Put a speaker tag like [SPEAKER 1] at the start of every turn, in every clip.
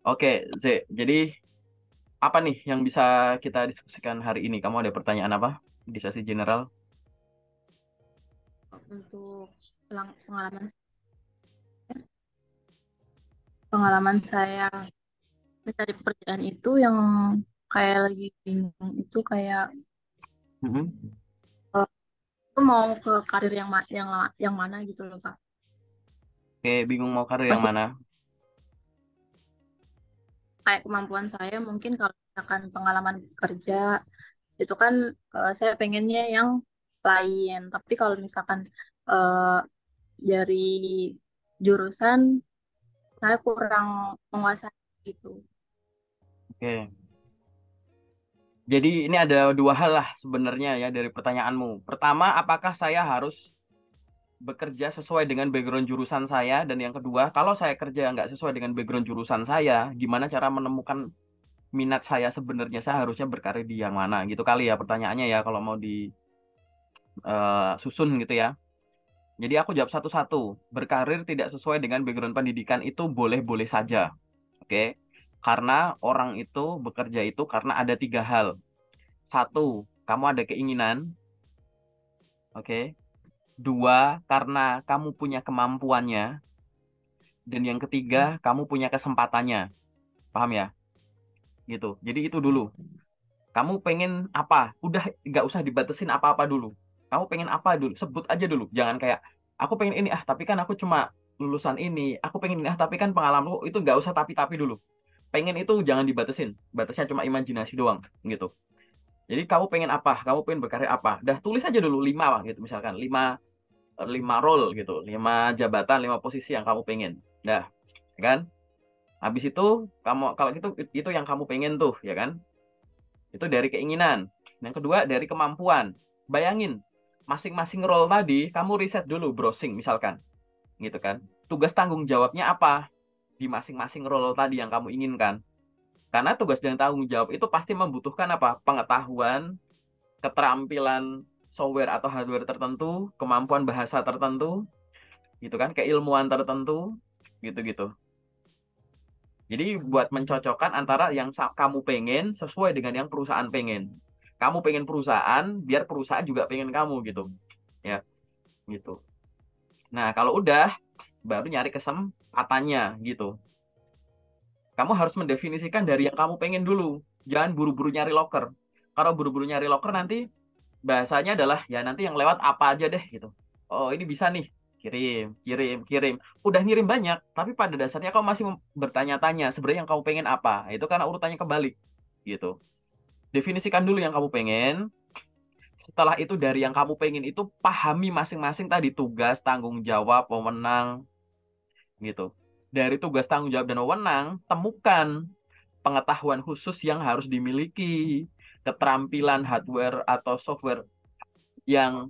[SPEAKER 1] Oke, Z. Jadi apa nih yang bisa kita diskusikan hari ini? Kamu ada pertanyaan apa di sesi general?
[SPEAKER 2] Untuk pengalaman pengalaman saya mencari pekerjaan itu yang kayak lagi bingung itu kayak
[SPEAKER 1] Mhm.
[SPEAKER 2] eh, aku mau ke karir yang mana gitu loh Kak.
[SPEAKER 1] Oke, bingung mau karir yang
[SPEAKER 2] Masih
[SPEAKER 1] mana?
[SPEAKER 2] kayak kemampuan saya mungkin kalau misalkan pengalaman kerja itu kan saya pengennya yang lain. Tapi kalau misalkan eh, dari jurusan saya kurang menguasai gitu.
[SPEAKER 1] Oke. Jadi ini ada dua hal lah sebenarnya ya dari pertanyaanmu. Pertama, apakah saya harus bekerja sesuai dengan background jurusan saya? Dan yang kedua, kalau saya kerja nggak sesuai dengan background jurusan saya, gimana cara menemukan minat saya sebenarnya? Saya harusnya berkarir di yang mana? Gitu kali ya pertanyaannya ya kalau mau disusun gitu ya. Jadi aku jawab satu-satu. Berkarir tidak sesuai dengan background pendidikan itu boleh-boleh saja. Oke. Karena orang itu bekerja itu karena ada tiga hal. Satu, kamu ada keinginan. Oke. Dua, karena kamu punya kemampuannya. Dan yang ketiga, kamu punya kesempatannya. Paham ya? Gitu. Jadi itu dulu. Kamu pengen apa? Udah nggak usah dibatasin apa-apa dulu. Kamu pengen apa dulu? Sebut aja dulu. Jangan kayak, aku pengen ini, ah tapi kan aku cuma lulusan ini. Aku pengen ini, ah tapi kan pengalamanku itu nggak usah tapi-tapi dulu. Pengen itu jangan dibatasin. Batasnya cuma imajinasi doang. Gitu. Jadi kamu pengen apa? Kamu pengen berkarya apa? Dah tulis aja dulu lima lah gitu. Misalkan lima role gitu. Lima jabatan, lima posisi yang kamu pengen. Dah, ya kan? Habis itu kamu kalau gitu itu yang kamu pengen tuh, ya kan? Itu dari keinginan. Yang kedua dari kemampuan. Bayangin, masing-masing role tadi kamu riset dulu, browsing misalkan, gitu kan. Tugas tanggung jawabnya apa di masing-masing role tadi yang kamu inginkan. Karena tugas dan tanggung jawab itu pasti membutuhkan apa? Pengetahuan, keterampilan software atau hardware tertentu, kemampuan bahasa tertentu, gitu kan, keilmuan tertentu, gitu-gitu. Jadi buat mencocokkan antara yang kamu pengen sesuai dengan yang perusahaan pengen. Kamu pengen perusahaan, biar perusahaan juga pengen kamu gitu. Ya, gitu. Nah, kalau udah baru nyari kesempatannya gitu. Kamu harus mendefinisikan dari yang kamu pengen dulu. Jangan buru-buru nyari loker. Kalau buru-buru nyari loker nanti bahasanya adalah ya nanti yang lewat apa aja deh gitu. Oh, ini bisa nih. Kirim, kirim, kirim. Udah ngirim banyak, tapi pada dasarnya kamu masih bertanya-tanya sebenarnya yang kamu pengen apa. Itu karena urutannya kebalik gitu. Definisikan dulu yang kamu pengen. Setelah itu dari yang kamu pengen itu pahami masing-masing tadi tugas, tanggung jawab, wewenang gitu. Dari tugas, tanggung jawab, dan wewenang, temukan pengetahuan khusus yang harus dimiliki, keterampilan hardware atau software yang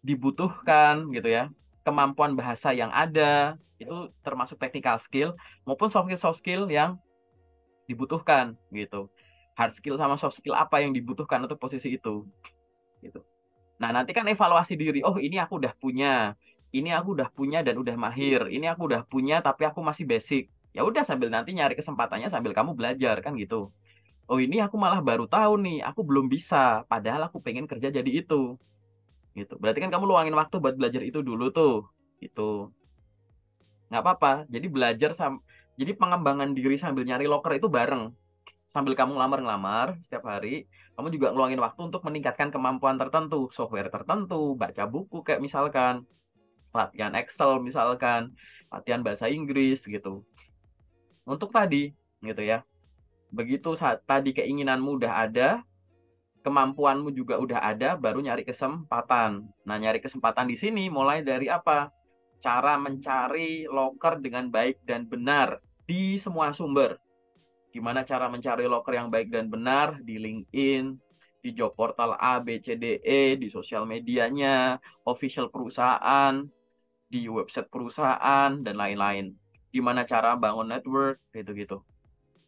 [SPEAKER 1] dibutuhkan gitu ya, kemampuan bahasa yang ada, itu termasuk technical skill maupun soft skill yang dibutuhkan gitu. Hard skill sama soft skill apa yang dibutuhkan untuk posisi itu gitu. Nah, nanti kan evaluasi diri. Oh, ini aku udah punya. Ini aku udah punya dan udah mahir. Ini aku udah punya tapi aku masih basic. Ya udah sambil nanti nyari kesempatannya sambil kamu belajar kan gitu. Oh, ini aku malah baru tahu nih, aku belum bisa. Padahal aku pengen kerja jadi itu. Gitu. Berarti kan kamu luangin waktu buat belajar itu dulu tuh. Gitu. Nggak apa-apa. Jadi jadi pengembangan diri sambil nyari loker itu bareng. Sambil kamu ngelamar-ngelamar setiap hari, kamu juga ngeluangin waktu untuk meningkatkan kemampuan tertentu, software tertentu, baca buku kayak misalkan latihan Excel misalkan, latihan bahasa Inggris gitu. Untuk tadi gitu ya. Begitu saat tadi keinginanmu udah ada, kemampuanmu juga udah ada, baru nyari kesempatan. Nah, nyari kesempatan di sini mulai dari apa? Cara mencari loker dengan baik dan benar di semua sumber. Gimana cara mencari loker yang baik dan benar di LinkedIn, di job portal A, B, C, D, E, di sosial medianya, official perusahaan, di website perusahaan, dan lain-lain. Gimana cara bangun network, gitu-gitu.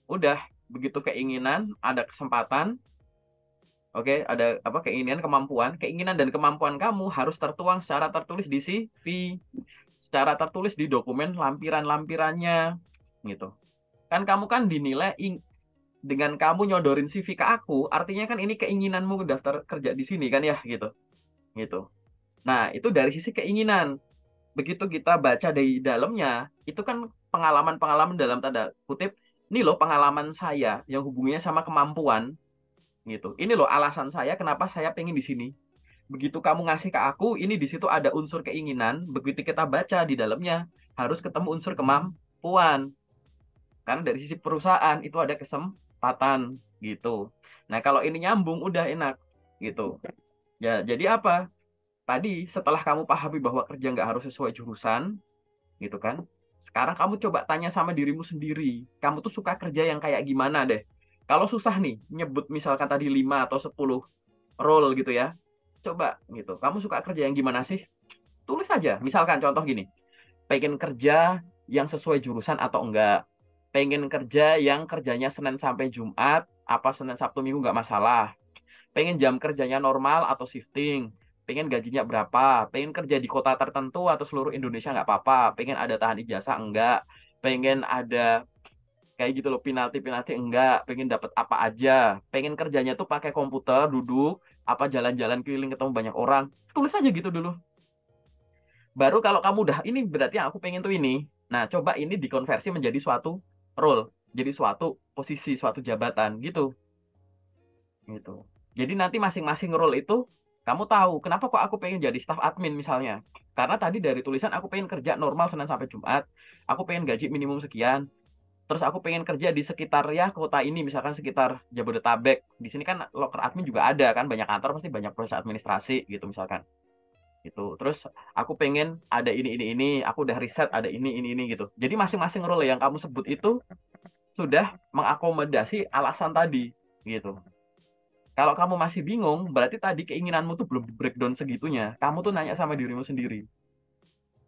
[SPEAKER 1] Udah, begitu keinginan, ada kesempatan, oke, ada apa keinginan, kemampuan, keinginan dan kemampuan kamu harus tertuang secara tertulis di CV, secara tertulis di dokumen lampiran-lampirannya, gitu. Kan kamu kan dinilai dengan kamu nyodorin CV ke aku, artinya kan ini keinginanmu daftar kerja di sini kan ya gitu. Gitu. Nah, itu dari sisi keinginan. Begitu kita baca dari dalamnya, itu kan pengalaman-pengalaman dalam tanda kutip, ini loh pengalaman saya yang hubungannya sama kemampuan gitu. Ini loh alasan saya kenapa saya pengen di sini. Begitu kamu ngasih ke aku, ini di situ ada unsur keinginan, begitu kita baca di dalamnya harus ketemu unsur kemampuan. Karena dari sisi perusahaan itu ada kesempatan gitu. Nah, kalau ini nyambung udah enak gitu. Ya, jadi apa? Tadi setelah kamu pahami bahwa kerja nggak harus sesuai jurusan, gitu kan? Sekarang kamu coba tanya sama dirimu sendiri. Kamu tuh suka kerja yang kayak gimana deh? Kalau susah nih, nyebut misalkan tadi 5 atau 10 role gitu ya. Coba gitu. Kamu suka kerja yang gimana sih? Tulis aja. Misalkan contoh gini. Pengen kerja yang sesuai jurusan atau enggak? Pengen kerja yang kerjanya Senin sampai Jumat, apa Senin Sabtu Minggu nggak masalah. Pengen jam kerjanya normal atau shifting, pengen gajinya berapa, pengen kerja di kota tertentu atau seluruh Indonesia nggak apa-apa, pengen ada tahan ijazah enggak, pengen ada kayak gitu loh penalti-penalti enggak, pengen dapat apa aja, pengen kerjanya tuh pakai komputer, duduk, apa jalan-jalan keliling ketemu banyak orang, tulis aja gitu dulu. Baru kalau kamu udah ini berarti yang aku pengen tuh ini. Nah, coba ini dikonversi menjadi suatu role, jadi suatu posisi, suatu jabatan gitu. Gitu. Jadi nanti masing-masing role itu kamu tahu kenapa kok aku pengen jadi staff admin misalnya. Karena tadi dari tulisan aku pengen kerja normal Senin sampai Jumat, aku pengen gaji minimum sekian, terus aku pengen kerja di sekitar ya kota ini misalkan sekitar Jabodetabek. Di sini kan loker admin juga ada kan banyak kantor pasti banyak proses administrasi gitu misalkan. Gitu. Terus aku pengen ada ini, aku udah riset ada ini gitu. Jadi masing-masing role yang kamu sebut itu sudah mengakomodasi alasan tadi gitu. Kalau kamu masih bingung, berarti tadi keinginanmu tuh belum di breakdown segitunya. Kamu tuh nanya sama dirimu sendiri.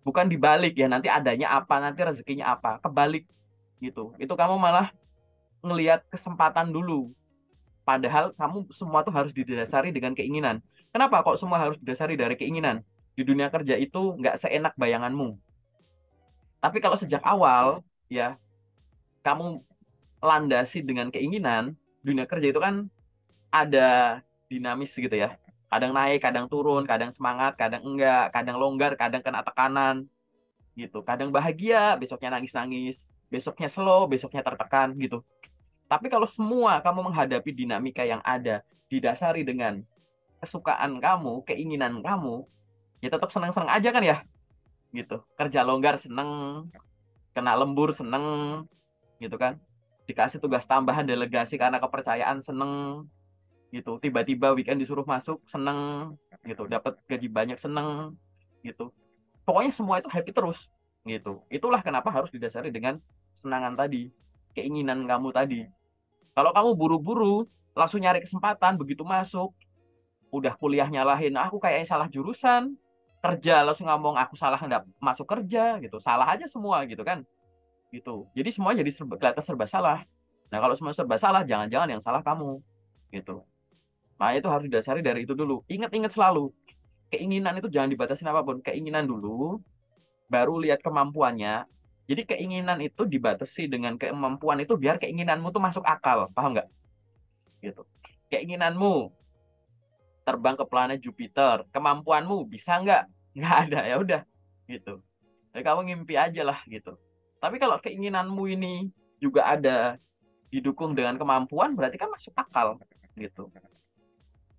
[SPEAKER 1] Bukan dibalik ya, nanti adanya apa, nanti rezekinya apa. Kebalik gitu. Itu kamu malah ngelihat kesempatan dulu. Padahal kamu semua tuh harus didasari dengan keinginan. Kenapa kok semua harus didasari dari keinginan? Di dunia kerja itu nggak seenak bayanganmu. Tapi kalau sejak awal, ya, kamu landasi dengan keinginan, dunia kerja itu kan ada dinamis gitu ya. Kadang naik, kadang turun, kadang semangat, kadang enggak, kadang longgar, kadang kena tekanan gitu. Kadang bahagia, besoknya nangis-nangis, besoknya slow, besoknya tertekan gitu. Tapi kalau semua kamu menghadapi dinamika yang ada didasari dengan kesukaan kamu, keinginan kamu, ya tetap senang-senang aja kan ya gitu. Kerja longgar seneng, kena lembur seneng gitu kan. Dikasih tugas tambahan delegasi karena kepercayaan seneng gitu tiba-tiba weekend disuruh masuk seneng gitu dapat gaji banyak seneng gitu pokoknya semua itu happy terus gitu itulah kenapa harus didasari dengan senangan tadi keinginan kamu tadi kalau kamu buru-buru langsung nyari kesempatan begitu masuk udah kuliah nyalahin aku kayaknya salah jurusan kerja langsung ngomong aku salah nggak masuk kerja gitu salah aja semua gitu kan gitu jadi semua jadi kelihatan serba salah nah kalau semua serba salah jangan-jangan yang salah kamu gitu. Nah, itu harus didasari dari itu dulu. Ingat-ingat selalu, keinginan itu jangan dibatasin apapun. Keinginan dulu, baru lihat kemampuannya. Jadi keinginan itu dibatasi dengan kemampuan itu biar keinginanmu tuh masuk akal. Paham nggak? Gitu. Keinginanmu terbang ke planet Jupiter. Kemampuanmu bisa nggak? Nggak ada. Ya udah. Gitu. Jadi kamu ngimpi aja lah gitu. Tapi kalau keinginanmu ini juga ada didukung dengan kemampuan, berarti kan masuk akal. Gitu.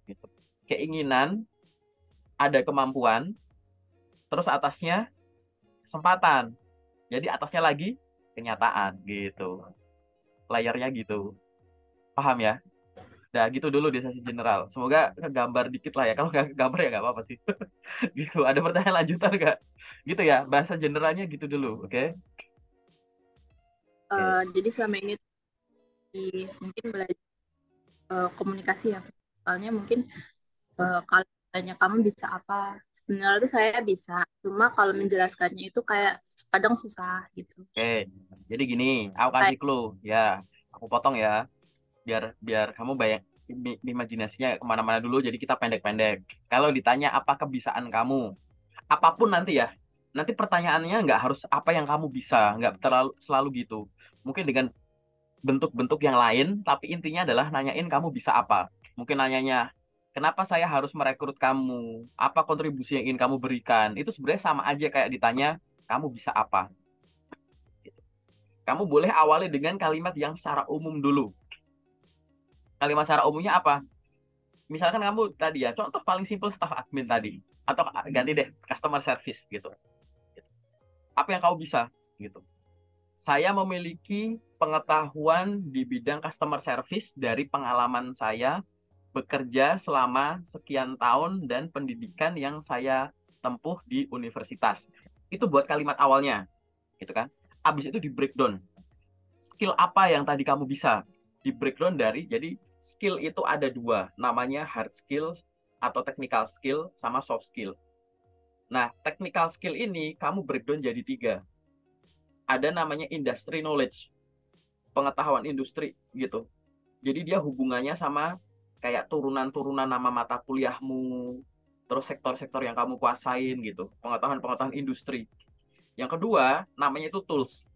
[SPEAKER 1] Gitu. Keinginan, ada kemampuan, terus atasnya kesempatan. Jadi atasnya lagi kenyataan gitu. Layarnya gitu. Paham ya? Nah, gitu dulu di sesi general. Semoga kegambar dikit lah ya. Kalau nggak kegambar ya nggak apa-apa sih. Gitu. Ada pertanyaan lanjutan nggak? Gitu ya. Bahasa generalnya gitu dulu. Oke? Oke.
[SPEAKER 2] Jadi selama ini mungkin belajar komunikasi ya. Soalnya mungkin kalau tanya kamu bisa apa, sebenarnya tuh saya bisa. Cuma kalau menjelaskannya itu kayak kadang susah gitu.
[SPEAKER 1] Oke. Jadi gini, aku kasih
[SPEAKER 2] Kayak
[SPEAKER 1] clue. Ya, aku potong ya. Biar biar kamu bayang imajinasinya kemana-mana dulu. Jadi kita pendek-pendek. Kalau ditanya apa kebiasaan kamu, apapun nanti ya. Nanti pertanyaannya nggak harus apa yang kamu bisa, nggak terlalu selalu gitu. Mungkin dengan bentuk-bentuk yang lain, tapi intinya adalah nanyain kamu bisa apa. Mungkin nanyanya, kenapa saya harus merekrut kamu? Apa kontribusi yang ingin kamu berikan? Itu sebenarnya sama aja kayak ditanya, kamu bisa apa? Kamu boleh awali dengan kalimat yang secara umum dulu. Kalimat secara umumnya apa? Misalkan kamu tadi ya, contoh paling simpel staff admin tadi. Atau ganti deh, customer service gitu. Apa yang kamu bisa? Gitu. Saya memiliki pengetahuan di bidang customer service dari pengalaman saya bekerja selama sekian tahun dan pendidikan yang saya tempuh di universitas. Itu buat kalimat awalnya, gitu kan? Habis itu di breakdown. Skill apa yang tadi kamu bisa? Di breakdown dari, jadi skill itu ada dua, namanya hard skill atau technical skill sama soft skill. Nah, technical skill ini kamu breakdown jadi tiga. Ada namanya industry knowledge, pengetahuan industri gitu. Jadi dia hubungannya sama kayak turunan-turunan nama mata kuliahmu, terus sektor-sektor yang kamu kuasain gitu, pengetahuan-pengetahuan industri. Yang kedua, namanya itu tools.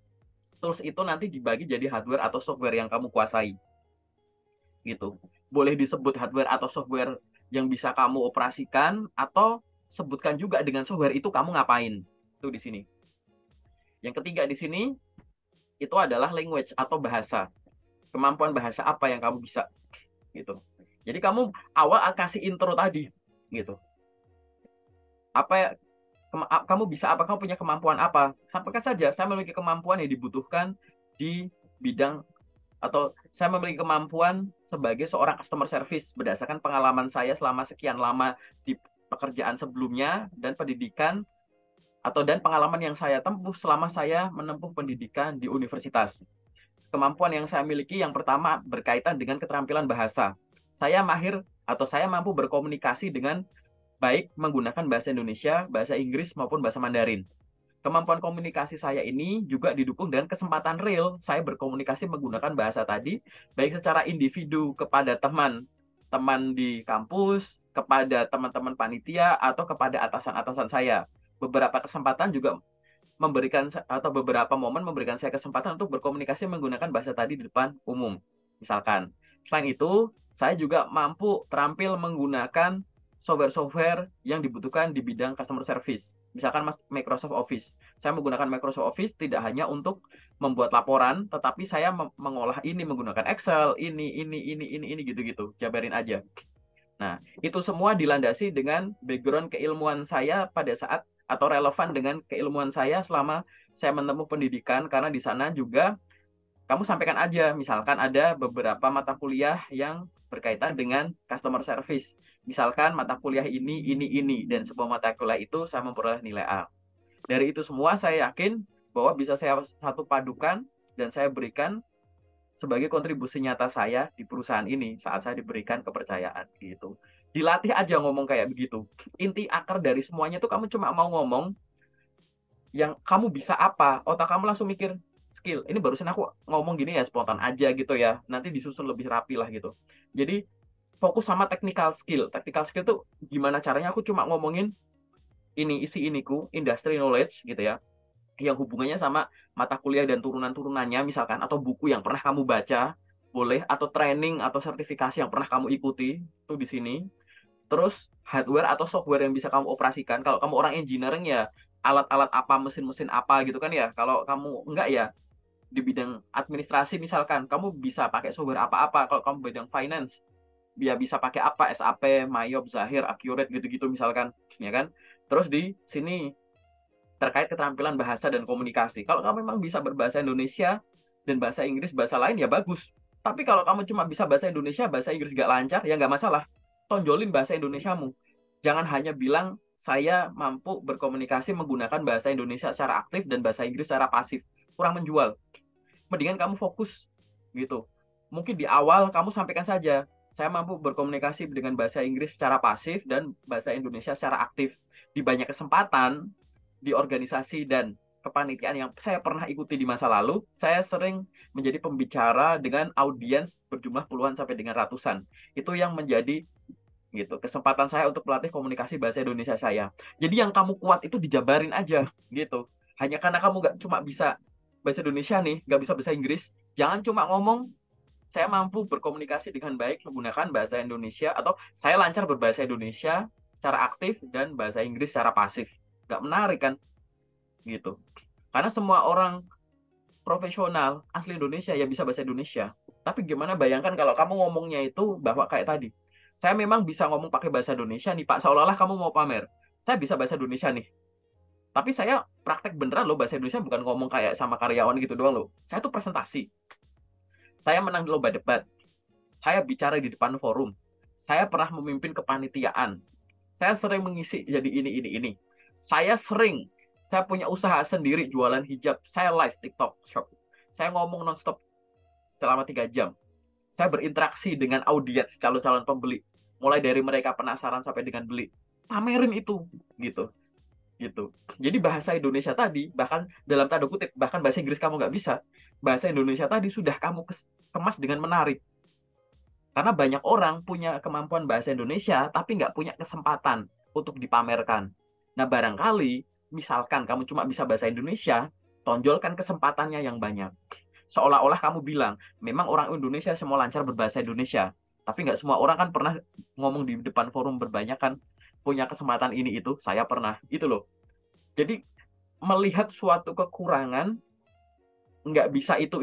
[SPEAKER 1] Tools itu nanti dibagi jadi hardware atau software yang kamu kuasai. Gitu. Boleh disebut hardware atau software yang bisa kamu operasikan atau sebutkan juga dengan software itu kamu ngapain. Itu di sini. Yang ketiga di sini itu adalah language atau bahasa. Kemampuan bahasa apa yang kamu bisa gitu. Jadi kamu awal kasih intro tadi gitu. Apa kamu bisa apa, kamu punya kemampuan apa? Sampaikan saja, saya memiliki kemampuan yang dibutuhkan di bidang, atau saya memiliki kemampuan sebagai seorang customer service berdasarkan pengalaman saya selama sekian lama di pekerjaan sebelumnya dan pendidikan dan pengalaman yang saya tempuh selama saya menempuh pendidikan di universitas. Kemampuan yang saya miliki yang pertama berkaitan dengan keterampilan bahasa. Saya mahir atau saya mampu berkomunikasi dengan baik menggunakan bahasa Indonesia, bahasa Inggris maupun bahasa Mandarin. Kemampuan komunikasi saya ini juga didukung dengan kesempatan real saya berkomunikasi menggunakan bahasa tadi, baik secara individu kepada teman-teman di kampus, kepada teman-teman panitia, atau kepada atasan-atasan saya. Beberapa kesempatan juga memberikan, atau beberapa momen memberikan saya kesempatan untuk berkomunikasi menggunakan bahasa tadi di depan umum. Misalkan, selain itu, saya juga mampu terampil menggunakan software-software yang dibutuhkan di bidang customer service. Misalkan Microsoft Office. Saya menggunakan Microsoft Office tidak hanya untuk membuat laporan, tetapi saya mengolah ini menggunakan Excel, ini gitu-gitu. Jabarin aja. Nah, itu semua dilandasi dengan background keilmuan saya pada saat, atau relevan dengan keilmuan saya selama saya menempuh pendidikan, karena di sana juga kamu sampaikan aja, misalkan ada beberapa mata kuliah yang berkaitan dengan customer service. Misalkan mata kuliah ini, dan sebuah mata kuliah itu saya memperoleh nilai A. Dari itu semua saya yakin bahwa bisa saya satu padukan dan saya berikan sebagai kontribusi nyata saya di perusahaan ini saat saya diberikan kepercayaan gitu. Dilatih aja ngomong kayak begitu. Inti akar dari semuanya tuh kamu cuma mau ngomong yang kamu bisa apa. Otak kamu langsung mikir skill. Ini barusan aku ngomong gini ya spontan aja gitu ya. Nanti disusun lebih rapi lah gitu. Jadi fokus sama technical skill. Technical skill tuh gimana caranya aku cuma ngomongin ini isi iniku, industry knowledge gitu ya, yang hubungannya sama mata kuliah dan turunan-turunannya misalkan, atau buku yang pernah kamu baca, boleh, atau training atau sertifikasi yang pernah kamu ikuti, itu di sini. Terus hardware atau software yang bisa kamu operasikan. Kalau kamu orang engineering ya alat-alat apa, mesin-mesin apa gitu kan ya. Kalau kamu enggak ya di bidang administrasi misalkan, kamu bisa pakai software apa-apa. Kalau kamu bidang finance, dia bisa pakai apa, SAP, Mayop, Zahir, Accurate gitu-gitu misalkan, ya kan. Terus di sini terkait keterampilan bahasa dan komunikasi. Kalau kamu memang bisa berbahasa Indonesia dan bahasa Inggris, bahasa lain ya bagus. Tapi kalau kamu cuma bisa bahasa Indonesia, bahasa Inggris gak lancar, ya nggak masalah. Tonjolin bahasa Indonesiamu. Jangan hanya bilang saya mampu berkomunikasi menggunakan bahasa Indonesia secara aktif dan bahasa Inggris secara pasif. Kurang menjual. Mendingan kamu fokus gitu. Mungkin di awal kamu sampaikan saja, saya mampu berkomunikasi dengan bahasa Inggris secara pasif dan bahasa Indonesia secara aktif. Di banyak kesempatan, di organisasi dan kepanitiaan yang saya pernah ikuti di masa lalu, saya sering menjadi pembicara dengan audiens berjumlah puluhan sampai dengan ratusan. Itu yang menjadi gitu kesempatan saya untuk melatih komunikasi bahasa Indonesia saya. Jadi yang kamu kuat itu dijabarin aja gitu. Hanya karena kamu nggak cuma bisa bahasa Indonesia nih, nggak bisa bahasa Inggris, Jangan cuma ngomong saya mampu berkomunikasi dengan baik menggunakan bahasa Indonesia atau saya lancar berbahasa Indonesia secara aktif dan bahasa Inggris secara pasif. Nggak menarik kan gitu. Karena semua orang profesional asli Indonesia ya bisa bahasa Indonesia. Tapi gimana bayangkan kalau kamu ngomongnya itu bahwa kayak tadi. Saya memang bisa ngomong pakai bahasa Indonesia nih Pak, seolah-olah kamu mau pamer. Saya bisa bahasa Indonesia nih. Tapi saya praktek beneran loh bahasa Indonesia, bukan ngomong kayak sama karyawan gitu doang loh. Saya tuh presentasi. Saya menang di lomba debat. Saya bicara di depan forum. Saya pernah memimpin kepanitiaan. Saya sering mengisi jadi ini. Saya punya usaha sendiri jualan hijab. Saya live TikTok shop. Saya ngomong nonstop selama 3 jam. Saya berinteraksi dengan audiens calon-calon pembeli. Mulai dari mereka penasaran sampai dengan beli. Pamerin itu gitu. Gitu. Jadi bahasa Indonesia tadi, bahkan dalam tanda kutip, bahkan bahasa Inggris kamu nggak bisa, bahasa Indonesia tadi sudah kamu kemas dengan menarik. Karena banyak orang punya kemampuan bahasa Indonesia, tapi nggak punya kesempatan untuk dipamerkan. Nah, barangkali, misalkan kamu cuma bisa bahasa Indonesia, tonjolkan kesempatannya yang banyak. Seolah-olah kamu bilang, memang orang Indonesia semua lancar berbahasa Indonesia. Tapi nggak semua orang kan pernah ngomong di depan forum berbanyak kan, punya kesempatan ini itu, saya pernah. Itu loh. Jadi, melihat suatu kekurangan, nggak bisa itu,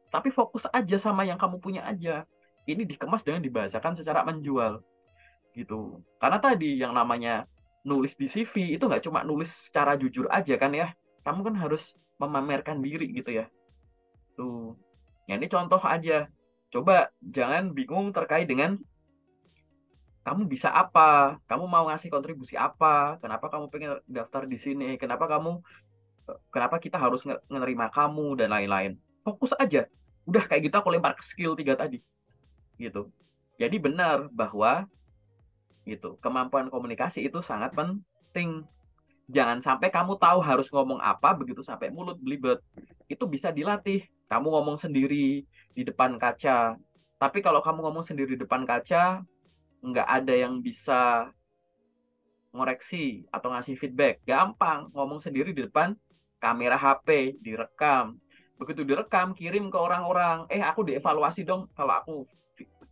[SPEAKER 1] tapi fokus aja sama yang kamu punya aja. Ini dikemas dengan dibahasakan secara menjual gitu. Karena tadi yang namanya nulis di CV itu nggak cuma nulis secara jujur aja kan ya. Kamu kan harus memamerkan diri gitu ya. Tuh. Ya ini contoh aja. Coba jangan bingung terkait dengan kamu bisa apa, kamu mau ngasih kontribusi apa, kenapa kamu pengen daftar di sini, kenapa kita harus menerima kamu dan lain-lain. Fokus aja. Udah kayak gitu aku lempar ke skill 3 tadi gitu. Jadi benar bahwa gitu, kemampuan komunikasi itu sangat penting. Jangan sampai kamu tahu harus ngomong apa begitu sampai mulut belibet. Itu bisa dilatih. Kamu ngomong sendiri di depan kaca. Tapi kalau kamu ngomong sendiri di depan kaca, nggak ada yang bisa ngoreksi atau ngasih feedback. Gampang ngomong sendiri di depan kamera HP, direkam. Begitu direkam, kirim ke orang-orang. Aku dievaluasi dong kalau aku,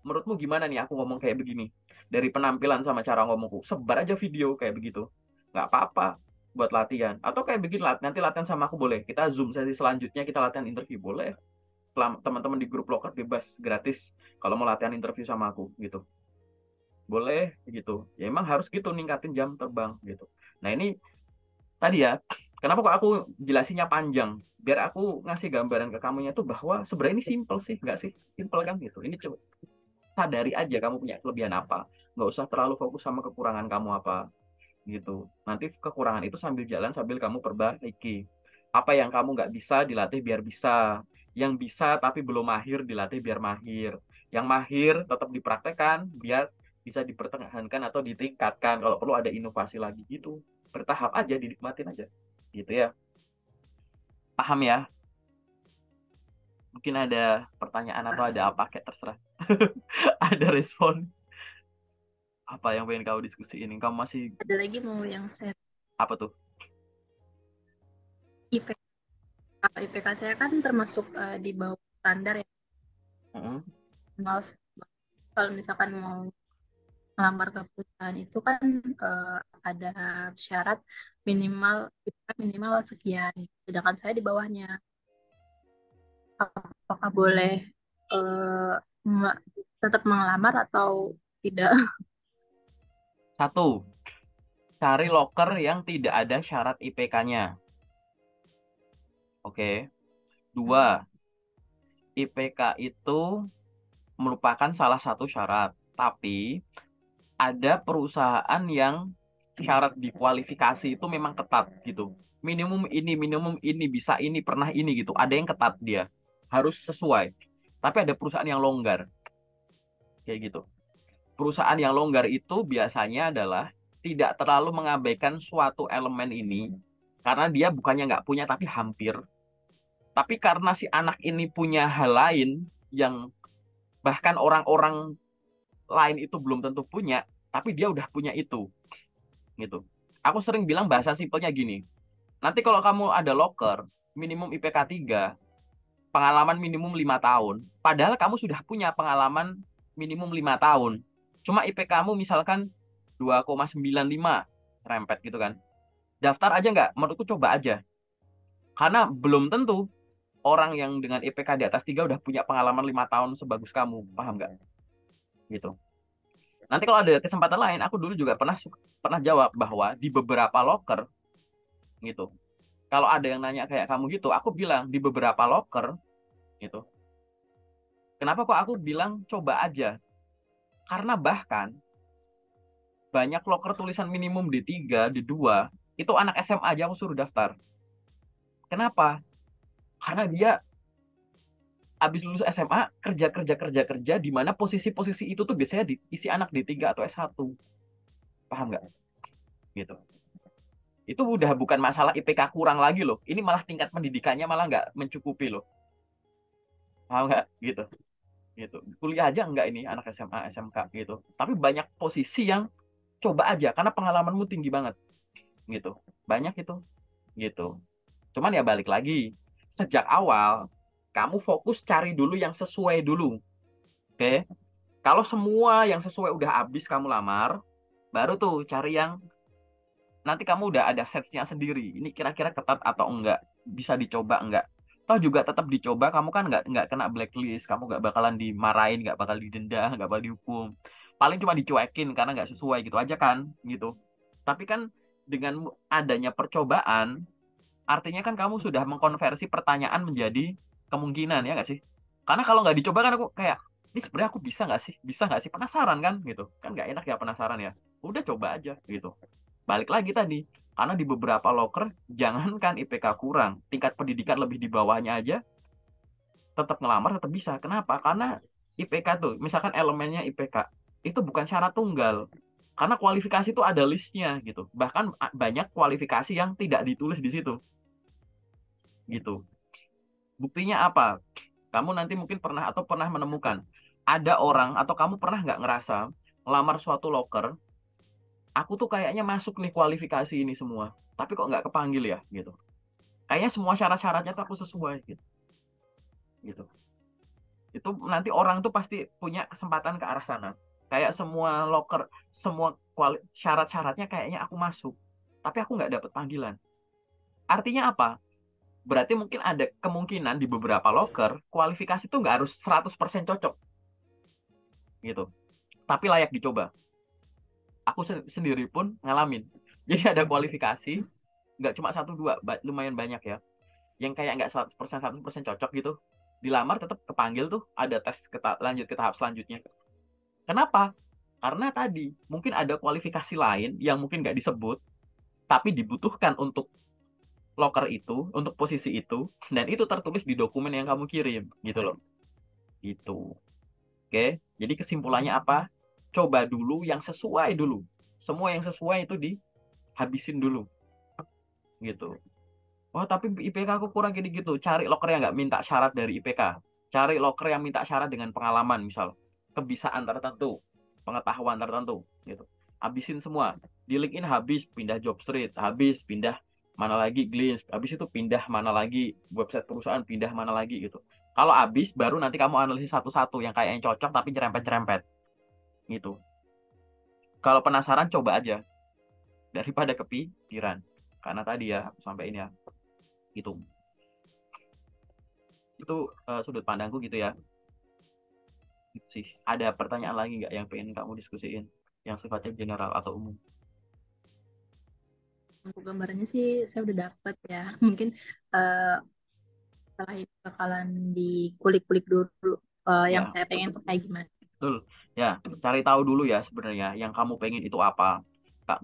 [SPEAKER 1] menurutmu gimana nih aku ngomong kayak begini? Dari penampilan sama cara ngomongku. Sebar aja video kayak begitu. Nggak apa-apa buat latihan. Atau kayak begini, nanti latihan sama aku boleh. Kita Zoom sesi selanjutnya, kita latihan interview. Boleh. Teman-teman di grup loker bebas, gratis. Kalau mau latihan interview sama aku gitu. Boleh gitu. Ya emang harus gitu ningkatin jam terbang gitu. Nah ini tadi ya, kenapa kok aku jelasinnya panjang? Biar aku ngasih gambaran ke kamunya tuh bahwa sebenarnya ini simple sih, nggak sih? Simple kan gitu. Ini coba sadari aja kamu punya kelebihan apa. Nggak usah terlalu fokus sama kekurangan kamu apa gitu. Nanti kekurangan itu sambil jalan sambil kamu perbaiki. Apa yang kamu nggak bisa dilatih biar bisa. Yang bisa tapi belum mahir dilatih biar mahir. Yang mahir tetap dipraktekkan biar bisa dipertahankan atau ditingkatkan. Kalau perlu ada inovasi lagi gitu. Bertahap aja, dinikmatin aja. Gitu ya. Paham ya? Mungkin ada pertanyaan atau ada apa kayak terserah. Ada respon apa yang pengen kau diskusiin? Kamu masih
[SPEAKER 2] Ada lagi mau yang saya
[SPEAKER 1] apa tuh?
[SPEAKER 2] IPK. IPK saya kan termasuk di bawah standar ya.
[SPEAKER 1] Mm-mm.
[SPEAKER 2] Males kalau misalkan mau melamar ke perusahaan itu kan ada syarat minimal IPK minimal sekian. Sedangkan saya di bawahnya. Apakah boleh eh, me- tetap mengelamar atau tidak?
[SPEAKER 1] Satu, cari loker yang tidak ada syarat IPK-nya. Oke. Dua, IPK itu merupakan salah satu syarat. Tapi ada perusahaan yang syarat di kualifikasi itu memang ketat gitu. Minimum ini, bisa ini, pernah ini gitu. Ada yang ketat dia. Harus sesuai. Tapi ada perusahaan yang longgar. Kayak gitu. Perusahaan yang longgar itu biasanya adalah tidak terlalu mengabaikan suatu elemen ini. Karena dia bukannya nggak punya, tapi hampir. Tapi karena si anak ini punya hal lain yang bahkan orang-orang lain itu belum tentu punya, tapi dia udah punya itu, gitu. Aku sering bilang bahasa simpelnya gini. Nanti kalau kamu ada loker, minimum IPK 3, pengalaman minimum 5 tahun. Padahal kamu sudah punya pengalaman minimum 5 tahun. Cuma IP kamu misalkan 2,95 rempet gitu kan. Daftar aja nggak? Menurutku coba aja. Karena belum tentu orang yang dengan IPK di atas 3 udah punya pengalaman 5 tahun sebagus kamu. Paham nggak? Gitu. Nanti kalau ada kesempatan lain, aku dulu juga pernah jawab bahwa di beberapa loker gitu. Kalau ada yang nanya kayak kamu gitu, aku bilang di beberapa loker gitu. Kenapa kok aku bilang coba aja? Karena bahkan banyak loker tulisan minimum D3, D2, itu anak SMA aja aku suruh daftar. Kenapa? Karena dia habis lulus SMA kerja kerja kerja kerja di mana posisi-posisi itu tuh biasanya diisi anak D3 atau S1. Paham nggak? Gitu. Itu udah bukan masalah IPK kurang lagi loh. Ini malah tingkat pendidikannya malah nggak mencukupi loh. Paham nggak? Gitu. Gitu. Kuliah aja nggak ini anak SMA, SMK gitu. Tapi banyak posisi yang coba aja karena pengalamanmu tinggi banget gitu. Banyak itu gitu. Cuman ya balik lagi. Sejak awal kamu fokus cari dulu yang sesuai dulu. Oke? Kalau semua yang sesuai udah habis kamu lamar, baru tuh cari yang nanti kamu udah ada setsnya sendiri. Ini kira-kira ketat atau enggak? Bisa dicoba enggak? Toh juga tetap dicoba, kamu kan nggak kena blacklist, kamu nggak bakalan dimarahin, nggak bakal didenda, nggak bakal dihukum. Paling cuma dicuekin karena nggak sesuai gitu aja kan, gitu. Tapi kan dengan adanya percobaan, artinya kan kamu sudah mengkonversi pertanyaan menjadi kemungkinan ya nggak sih? Karena kalau nggak dicoba kan aku kayak ini sebenarnya aku bisa nggak sih? Bisa nggak sih? Penasaran kan gitu? Kan nggak enak ya penasaran ya. Udah coba aja gitu. Balik lagi tadi, karena di beberapa loker jangankan IPK kurang, tingkat pendidikan lebih di bawahnya aja tetap ngelamar tetap bisa. Kenapa? Karena IPK tuh, misalkan elemennya IPK itu bukan syarat tunggal. Karena kualifikasi itu ada listnya gitu. Bahkan banyak kualifikasi yang tidak ditulis di situ gitu. Buktinya apa? Kamu nanti mungkin pernah menemukan ada orang atau kamu pernah nggak ngerasa ngelamar suatu loker, aku tuh kayaknya masuk nih kualifikasi ini semua, tapi kok nggak kepanggil ya gitu. Kayaknya semua syarat-syaratnya tuh aku sesuai gitu. Gitu. Itu nanti orang tuh pasti punya kesempatan ke arah sana. Kayak semua loker, semua syarat-syaratnya kayaknya aku masuk, tapi aku nggak dapet panggilan. Artinya apa? Berarti mungkin ada kemungkinan di beberapa loker kualifikasi tuh nggak harus 100% cocok gitu. Tapi layak dicoba. Aku sendiri pun ngalamin. Jadi ada kualifikasi, nggak cuma satu dua, lumayan banyak ya. Yang kayak nggak 100% cocok gitu. Dilamar tetap kepanggil tuh, ada tes lanjut ke tahap selanjutnya. Kenapa? Karena tadi mungkin ada kualifikasi lain yang mungkin nggak disebut, tapi dibutuhkan untuk loker itu, untuk posisi itu, dan itu tertulis di dokumen yang kamu kirim, gitu loh. Gitu. Oke, jadi kesimpulannya apa? Coba dulu yang sesuai dulu. Semua yang sesuai itu dihabisin dulu, gitu. Oh, tapi IPK aku kurang gini gitu. Cari loker yang nggak minta syarat dari IPK. Cari loker yang minta syarat dengan pengalaman, misal kebisaan tertentu, pengetahuan tertentu, gitu. Habisin semua. Di LinkedIn habis, pindah job street, habis, pindah mana lagi Glints, habis itu pindah mana lagi website perusahaan, pindah mana lagi gitu. Kalau habis, baru nanti kamu analisis satu-satu yang kayak yang cocok tapi nyerempet-nyerempet, gitu. Kalau penasaran coba aja daripada kepikiran. Karena tadi ya sampai ini ya, gitu. Itu sudut pandangku gitu ya. Gitu sih. Ada pertanyaan lagi nggak yang pengen kamu diskusiin yang sifatnya general atau umum?
[SPEAKER 2] Untuk gambarannya sih saya udah dapet ya. Mungkin eh, setelah ini bakalan dikulik-kulik dulu yang
[SPEAKER 1] Ya,
[SPEAKER 2] saya pengen tuh kayak gimana.
[SPEAKER 1] betul. Ya, cari tahu dulu ya sebenarnya yang kamu pengen itu apa.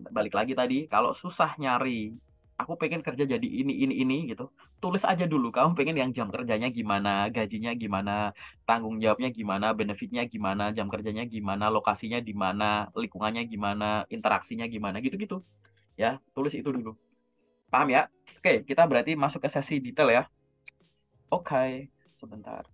[SPEAKER 1] Balik lagi tadi, kalau susah nyari, aku pengen kerja jadi ini gitu. Tulis aja dulu, kamu pengen yang jam kerjanya gimana, gajinya gimana, tanggung jawabnya gimana, benefitnya gimana, jam kerjanya gimana, lokasinya di mana, lingkungannya gimana, interaksinya gimana, gitu-gitu. Ya, tulis itu dulu. Paham ya? Oke, kita berarti masuk ke sesi detail ya. Oke, sebentar.